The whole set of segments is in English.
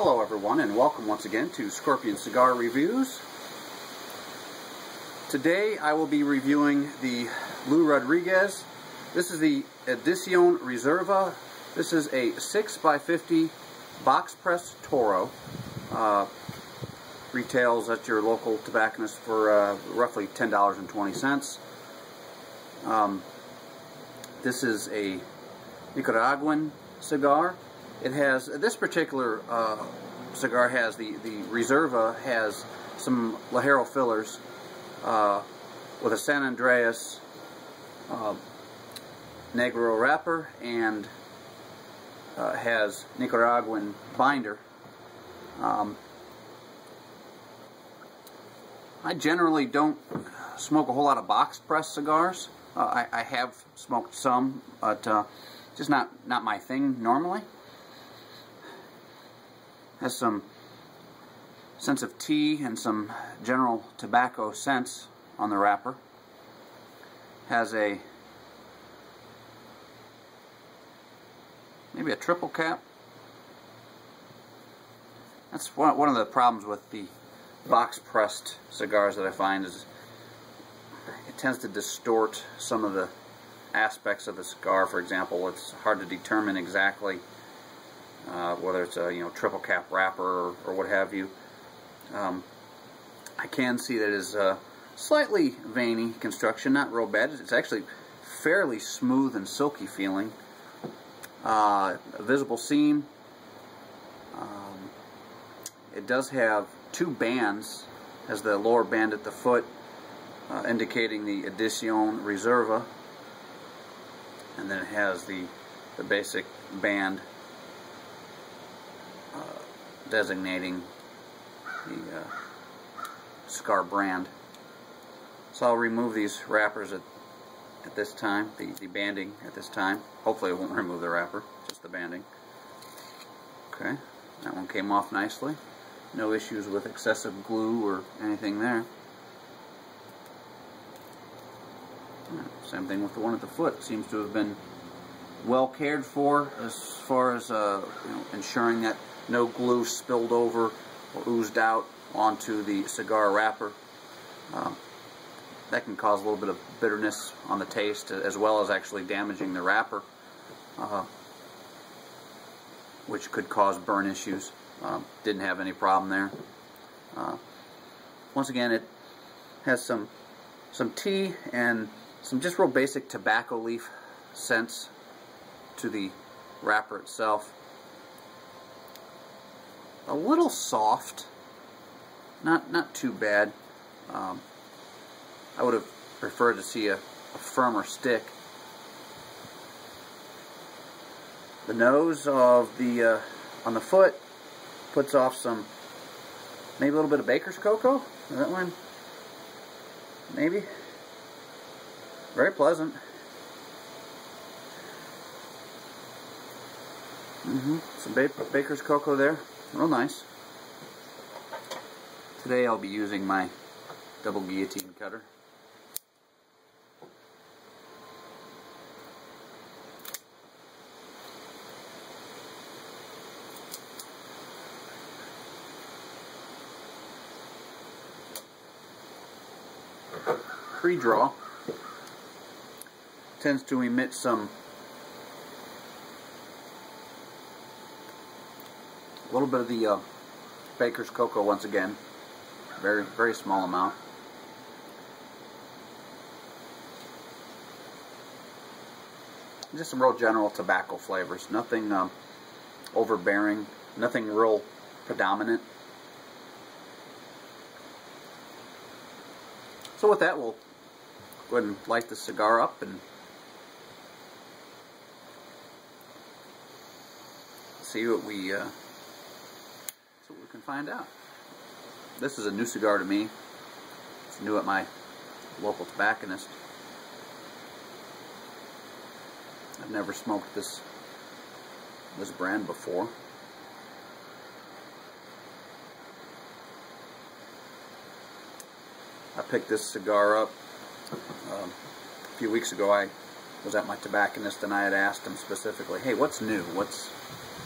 Hello everyone, and welcome once again to Scorpion Cigar Reviews. Today I will be reviewing the Lou Rodriguez. This is the Edición Reserva. This is a 6x50 box press Toro. Retails at your local tobacconist for roughly $10.20. This is a Nicaraguan cigar. It has, this particular cigar has, the Reserva has some Ligero fillers with a San Andreas Negro wrapper, and has Nicaraguan binder. I generally don't smoke a whole lot of box press cigars. I have smoked some, but just not my thing normally. Has some sense of tea and some general tobacco scents on the wrapper. Has maybe a triple cap. That's one of the problems with the box pressed cigars that I find, is it tends to distort some of the aspects of the cigar. For example, it's hard to determine exactly whether it's a triple cap wrapper or what have you. I can see that it is slightly veiny construction, not real bad. It's actually fairly smooth and silky feeling. A visible seam. It does have two bands, as the lower band at the foot, indicating the Edición Reserva, and then it has the basic band designating the cigar brand. So I'll remove these wrappers at this time, the banding at this time. Hopefully it won't remove the wrapper, just the banding. Okay, that one came off nicely. No issues with excessive glue or anything there. Same thing with the one at the foot. Seems to have been well cared for as far as ensuring that no glue spilled over or oozed out onto the cigar wrapper. That can cause a little bit of bitterness on the taste, as well as actually damaging the wrapper, which could cause burn issues. Didn't have any problem there. Once again, it has some tea and some just real basic tobacco leaf scents to the wrapper itself. A little soft, not too bad. I would have preferred to see a firmer stick. The nose of the on the foot puts off some, maybe a little bit of baker's cocoa. Is that one? Maybe. Very pleasant. Some baker's cocoa there. Real nice. Today I'll be using my double guillotine cutter. Pre-draw tends to emit a little bit of the baker's cocoa once again. Very small amount. Just some real general tobacco flavors. Nothing overbearing. Nothing real predominant. So with that, we'll go ahead and light the cigar up and see what we can find out. This is a new cigar to me. It's new at my local tobacconist. I've never smoked this brand before. I picked this cigar up a few weeks ago. I was at my tobacconist and I had asked him specifically, hey, what's new?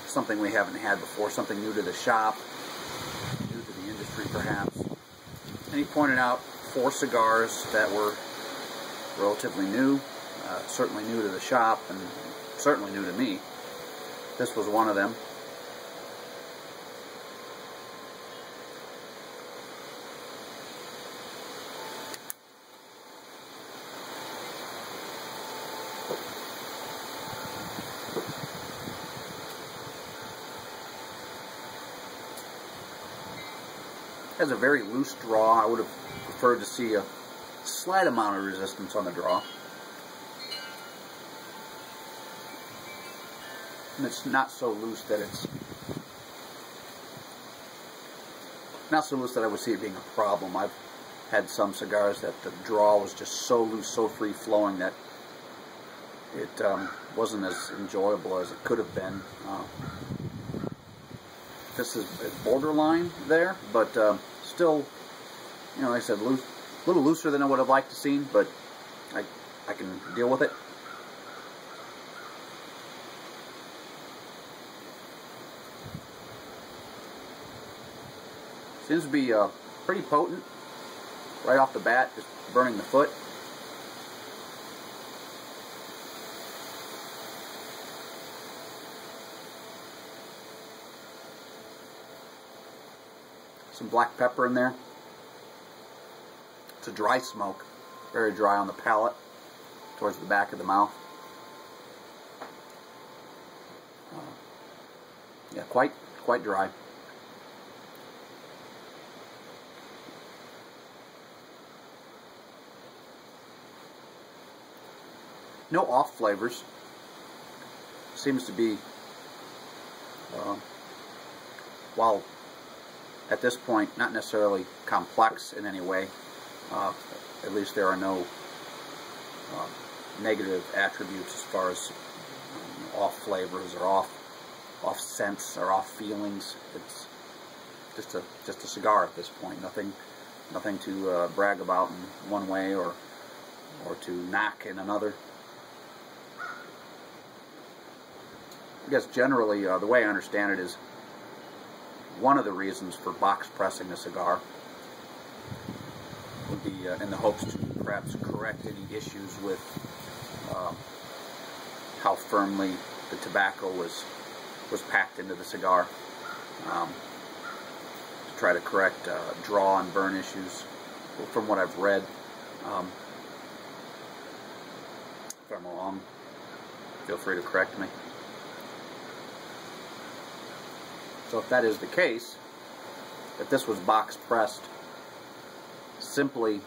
something we haven't had before, something new to the shop, new to the industry perhaps. And he pointed out 4 cigars that were relatively new, certainly new to the shop, and certainly new to me. This was one of them. Has a very loose draw. I would have preferred to see a slight amount of resistance on the draw. And it's not so loose that I would see it being a problem. I've had some cigars that the draw was just so loose, so free flowing that it wasn't as enjoyable as it could have been. This is borderline there, but still, you know, like I said, a little looser than I would have liked to see, but I can deal with it. Seems to be pretty potent right off the bat, just burning the foot. Some black pepper in there. It's a dry smoke, very dry on the palate, towards the back of the mouth. Yeah, quite dry. No off flavors. Seems to be, while at this point not necessarily complex in any way, at least there are no negative attributes as far as off flavors or off scents or off feelings. It's just a cigar at this point. Nothing to brag about in one way or to knock in another. I guess generally, the way I understand it is one of the reasons for box pressing a cigar would be in the hopes to perhaps correct any issues with how firmly the tobacco was packed into the cigar, to try to correct draw and burn issues. From what I've read, if I'm wrong, feel free to correct me. So if that is the case, if this was box pressed simply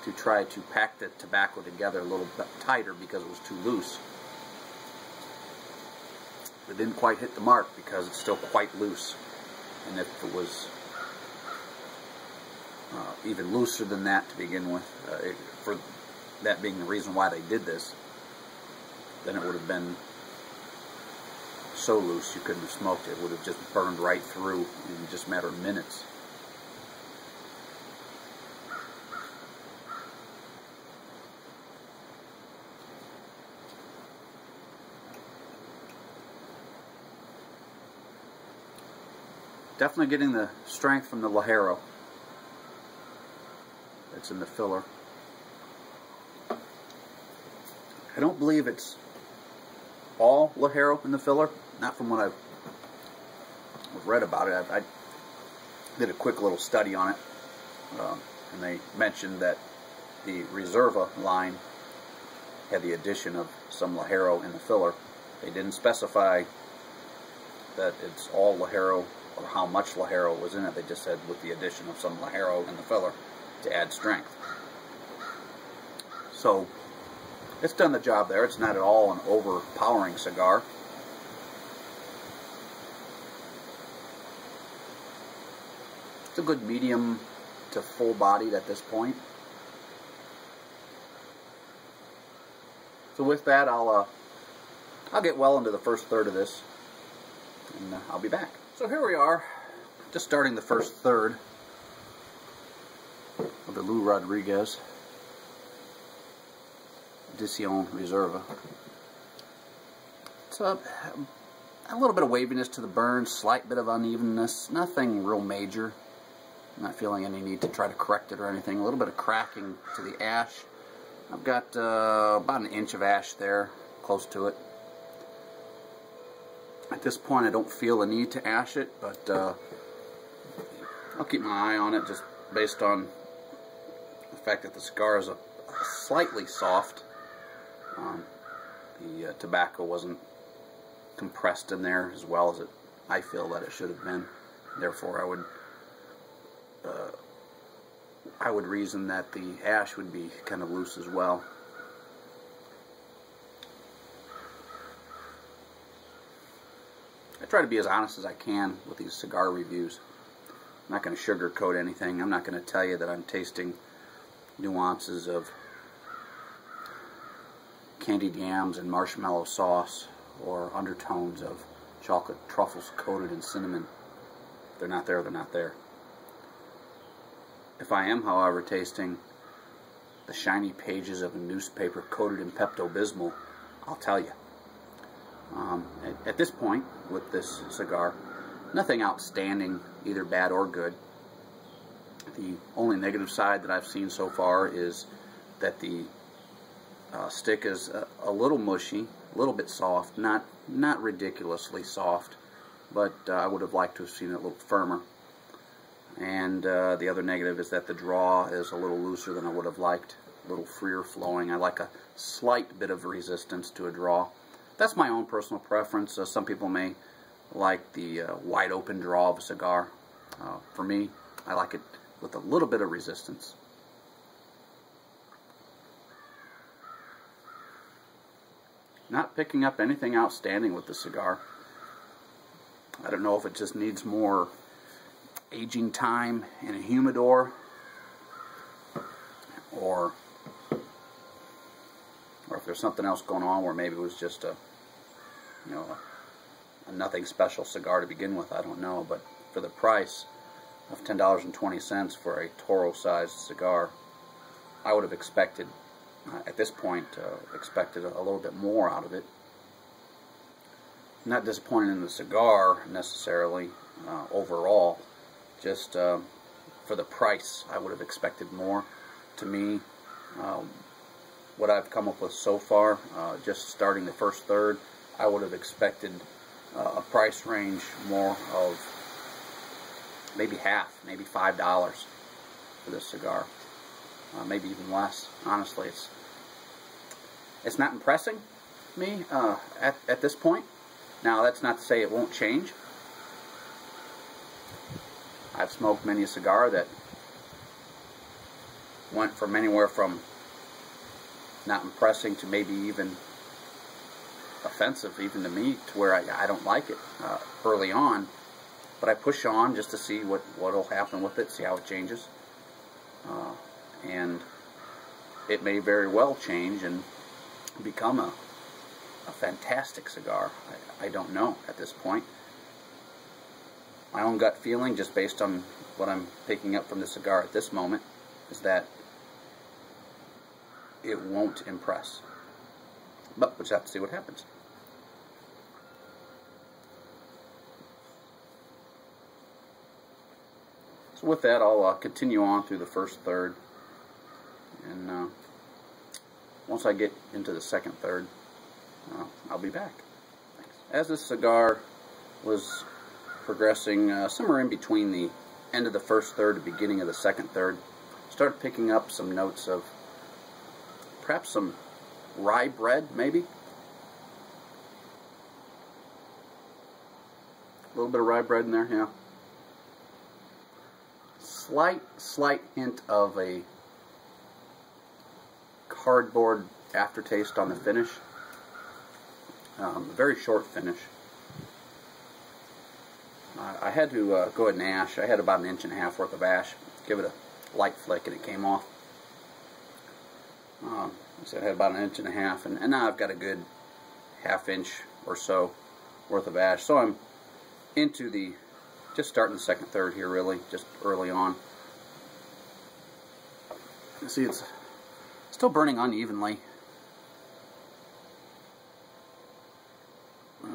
to try to pack the tobacco together a little bit tighter because it was too loose, it didn't quite hit the mark because it's still quite loose. And if it was even looser than that to begin with, for that being the reason why they did this, then it would have been so loose you couldn't have smoked it. It would have just burned right through in just a matter of minutes. Definitely getting the strength from the Ligero that's in the filler. I don't believe it's all Ligero in the filler, not from what I've read about it. I did a quick little study on it, and they mentioned that the Reserva line had the addition of some Ligero in the filler. They didn't specify that it's all Ligero or how much Ligero was in it. They just said with the addition of some Ligero in the filler to add strength. So it's done the job there. It's not at all an overpowering cigar. It's a good medium to full-bodied at this point. So with that, I'll get well into the first third of this, and I'll be back. So here we are, just starting the first third of the Lou Rodriguez Edición Reserva. It's A little bit of waviness to the burn, slight bit of unevenness, nothing real major. I'm not feeling any need to try to correct it or anything. A little bit of cracking to the ash. I've got about an inch of ash there, close to it. At this point I don't feel the need to ash it, but I'll keep my eye on it just based on the fact that the cigar is slightly soft. The tobacco wasn't compressed in there as well as I feel that it should have been. Therefore I would reason that the ash would be kind of loose as well. I try to be as honest as I can with these cigar reviews. I'm not going to sugarcoat anything. I'm not going to tell you that I'm tasting nuances of candied yams and marshmallow sauce or undertones of chocolate truffles coated in cinnamon. If they're not there, they're not there. If I am, however, tasting the shiny pages of a newspaper coated in Pepto-Bismol, I'll tell you. At this point, with this cigar, nothing outstanding, either bad or good. The only negative side that I've seen so far is that the stick is a little mushy, a little bit soft, not ridiculously soft, but I would have liked to have seen it a little firmer. And the other negative is that the draw is a little looser than I would have liked, a little freer flowing. I like a slight bit of resistance to a draw. That's my own personal preference. Some people may like the wide open draw of a cigar. For me, I like it with a little bit of resistance. Not picking up anything outstanding with the cigar. I don't know if it just needs more aging time in a humidor, or if there's something else going on where maybe it was just a nothing special cigar to begin with. I don't know, but for the price of $10.20 for a Toro-sized cigar, I would have expected, at this point, expected a little bit more out of it. Not disappointed in the cigar necessarily overall. Just for the price, I would have expected more. To me, what I've come up with so far, just starting the first third, I would have expected a price range more of maybe half, maybe $5 for this cigar. Maybe even less. Honestly, it's not impressing me at this point. Now, that's not to say it won't change. I've smoked many a cigar that went from anywhere from not impressing to maybe even offensive, even to me, to where I don't like it early on. But I push on just to see what'll happen with it, see how it changes. And it may very well change and become a fantastic cigar. I don't know at this point. My own gut feeling, just based on what I'm picking up from the cigar at this moment, is that it won't impress. But we'll just have to see what happens. So with that, I'll continue on through the first third. And once I get into the second third, I'll be back. Thanks. As this cigar was progressing somewhere in between the end of the first third and beginning of the second third, started picking up some notes of perhaps some rye bread, maybe. A little bit of rye bread in there, yeah. Slight hint of a cardboard aftertaste on the finish. Very short finish. I had to go ahead and ash. I had about 1.5 inches worth of ash. Give it a light flick and it came off. So I had about 1.5 inches, and now I've got a good 1/2 inch or so worth of ash. So I'm into the, just starting the second third here, really, just early on. You see, it's still burning unevenly.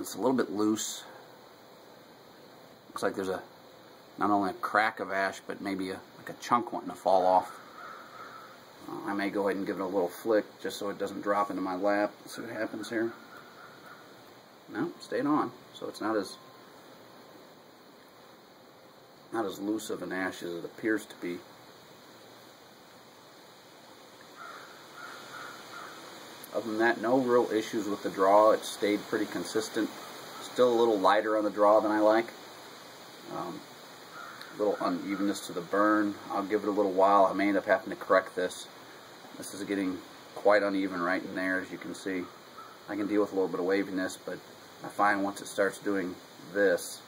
It's a little bit loose. Looks like there's not only a crack of ash, but maybe like a chunk wanting to fall off. I may go ahead and give it a little flick just so it doesn't drop into my lap. Let's see what happens here. No, stayed on. So it's not as loose of an ash as it appears to be. Other than that, no real issues with the draw. It stayed pretty consistent. Still a little lighter on the draw than I like. A little unevenness to the burn. I'll give it a little while. I may end up having to correct this. This is getting quite uneven right in there, as you can see. I can deal with a little bit of waviness, but I find once it starts doing this,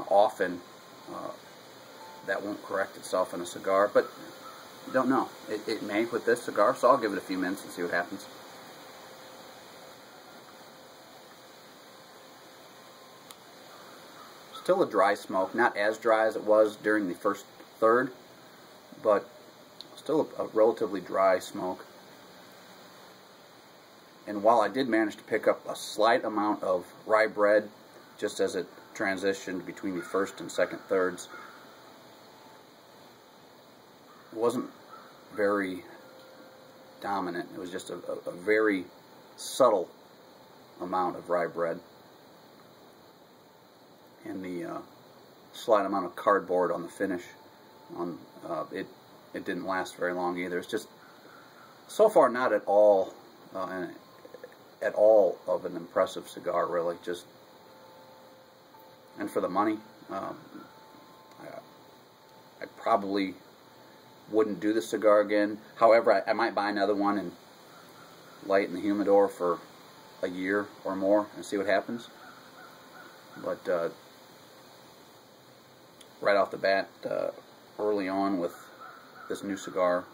often that won't correct itself in a cigar, but you don't know. It may with this cigar, so I'll give it a few minutes and see what happens. Still a dry smoke, not as dry as it was during the first third, but still a relatively dry smoke. And while I did manage to pick up a slight amount of rye bread just as it transitioned between the first and second thirds, it wasn't very dominant. It was just a very subtle amount of rye bread. And the slight amount of cardboard on the finish, it didn't last very long either. It's just so far not at all of an impressive cigar, really. Just, and for the money, I probably wouldn't do the cigar again. However, I might buy another one and light it in the humidor for a year or more and see what happens. But right off the bat, early on with this new cigar,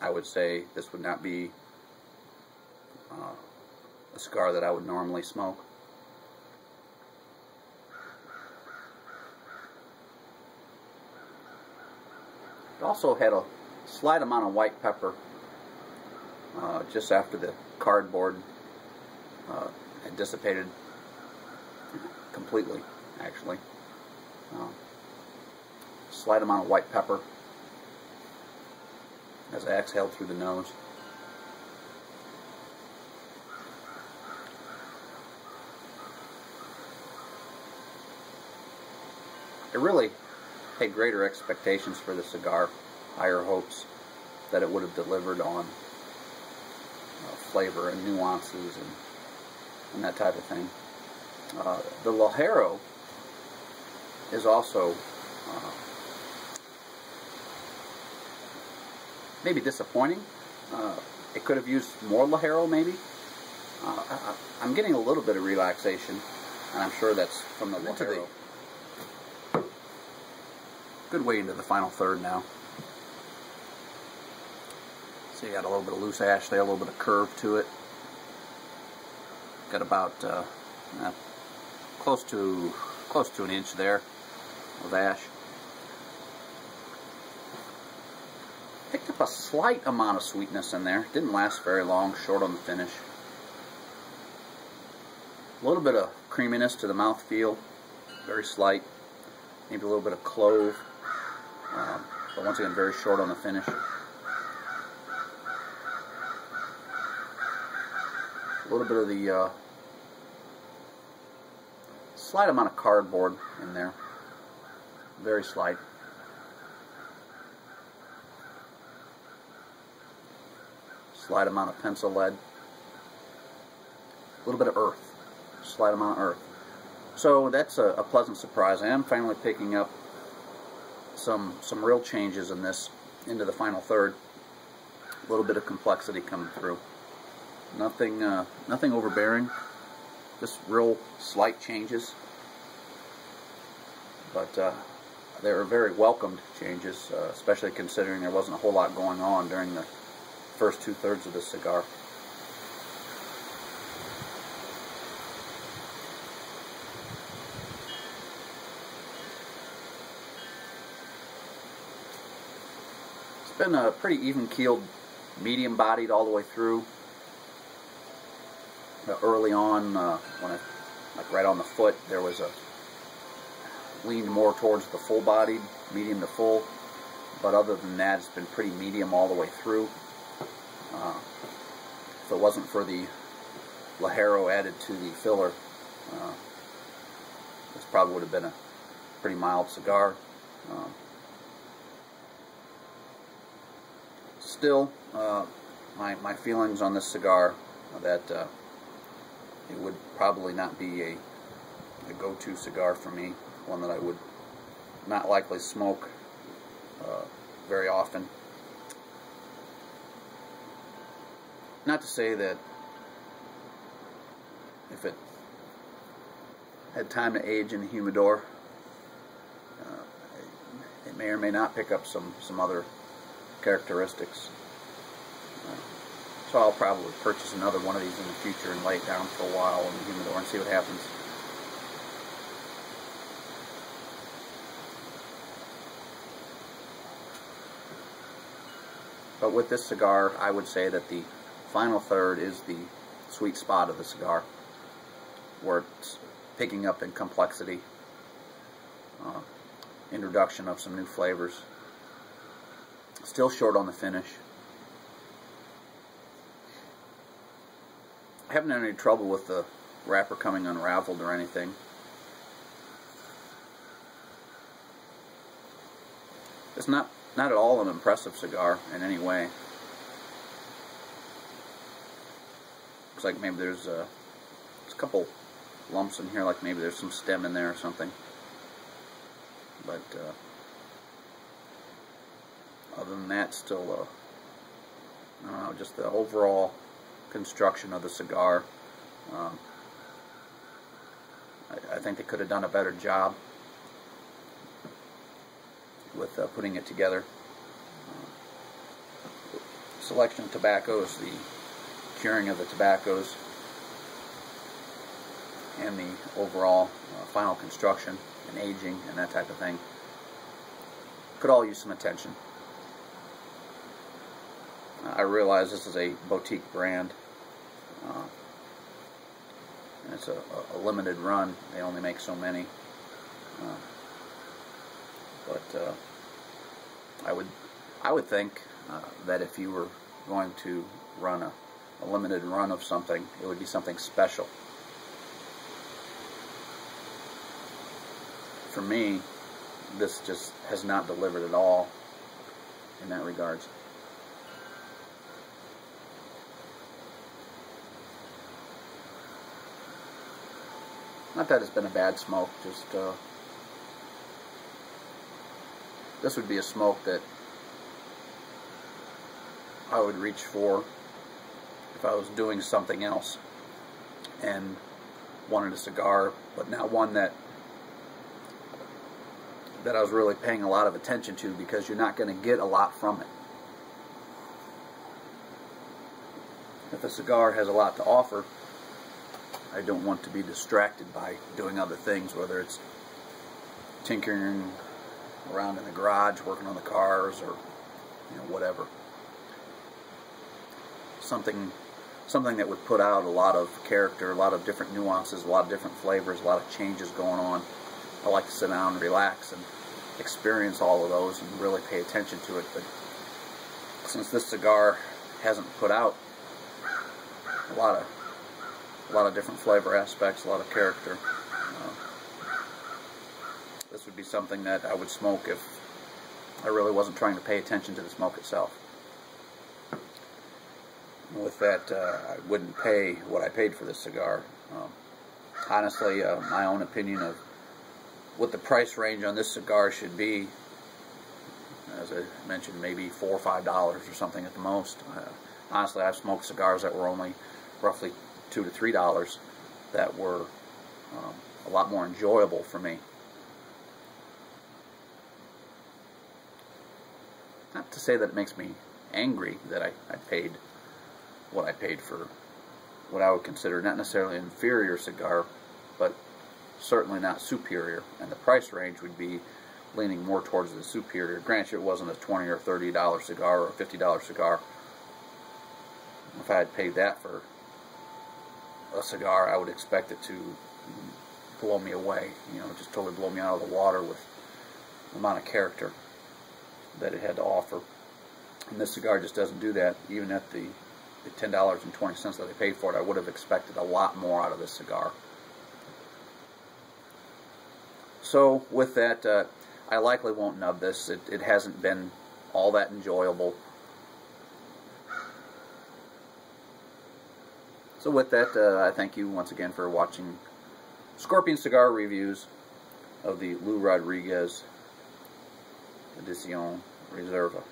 I would say this would not be a cigar that I would normally smoke. It also had a slight amount of white pepper just after the cardboard had dissipated completely, actually. Slight amount of white pepper as I exhaled through the nose. I really had greater expectations for the cigar, higher hopes that it would have delivered on flavor and nuances and that type of thing. The Ligero is also maybe disappointing. It could have used more Ligero, maybe. I'm getting a little bit of relaxation, and I'm sure that's from the Ligero. Good way into the final third now. So you got a little bit of loose ash there, a little bit of curve to it. Got about close to an inch there of ash. Picked up a slight amount of sweetness in there. Didn't last very long, short on the finish. A little bit of creaminess to the mouthfeel, very slight. Maybe a little bit of clove, but once again very short on the finish. A little bit of the slight amount of cardboard in there, very slight. Slight amount of pencil lead. A little bit of earth, slight amount of earth. So that's a pleasant surprise. I am finally picking up some real changes in this into the final third. A little bit of complexity coming through. Nothing overbearing. Just real slight changes. But they were very welcomed changes, especially considering there wasn't a whole lot going on during the first 2/3 of this cigar. It's been a pretty even-keeled, medium-bodied all the way through. Early on, when I like right on the foot, there was a leaned more towards the full-bodied, medium to full. But other than that, it's been pretty medium all the way through. If it wasn't for the Ligero added to the filler, this probably would have been a pretty mild cigar. Still, my feelings on this cigar are that it would probably not be a go-to cigar for me, one that I would not likely smoke very often. Not to say that if it had time to age in the humidor, it may or may not pick up some other characteristics. So I'll probably purchase another one of these in the future and lay it down for a while in the humidor and see what happens. But with this cigar, I would say that the final third is the sweet spot of the cigar, where it's picking up in complexity, introduction of some new flavors. Still short on the finish. I haven't had any trouble with the wrapper coming unraveled or anything. It's not at all an impressive cigar in any way. Looks like maybe there's a couple lumps in here, like maybe there's some stem in there or something. But other than that, still, I don't know, just the overall construction of the cigar. I think they could have done a better job with putting it together. Selection of tobaccos, the curing of the tobaccos, and the overall final construction and aging and that type of thing could all use some attention. I realize this is a boutique brand, and it's a limited run. They only make so many, but I would think that if you were going to run a limited run of something, it would be something special. For me, this just has not delivered at all in that regards. Not that it's been a bad smoke, just this would be a smoke that I would reach for if I was doing something else and wanted a cigar, but not one that I was really paying a lot of attention to, because you're not going to get a lot from it. If a cigar has a lot to offer, I don't want to be distracted by doing other things, whether it's tinkering around in the garage, working on the cars, or whatever. Something that would put out a lot of character, a lot of different nuances, a lot of different flavors, a lot of changes going on. I like to sit down and relax and experience all of those and really pay attention to it. But since this cigar hasn't put out a lot of different flavor aspects, a lot of character, this would be something that I would smoke if I really wasn't trying to pay attention to the smoke itself. With that, I wouldn't pay what I paid for this cigar. Honestly, my own opinion of what the price range on this cigar should be, as I mentioned, maybe $4 or $5 or something at the most. Honestly, I've smoked cigars that were only roughly $2 to $3 that were a lot more enjoyable for me. Not to say that it makes me angry that I paid what I paid for what I would consider not necessarily an inferior cigar, but certainly not superior, and the price range would be leaning more towards the superior. Granted, it wasn't a $20 or $30 cigar or a $50 cigar. If I had paid that for a cigar, I would expect it to blow me away. You know, just totally blow me out of the water with the amount of character that it had to offer. And this cigar just doesn't do that. Even at the $10.20 that I paid for it, I would have expected a lot more out of this cigar. So with that, I likely won't nub this. It hasn't been all that enjoyable. So with that, I thank you once again for watching Scorpion Cigar reviews of the Lou Rodriguez Edición Reserva.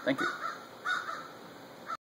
Thank you.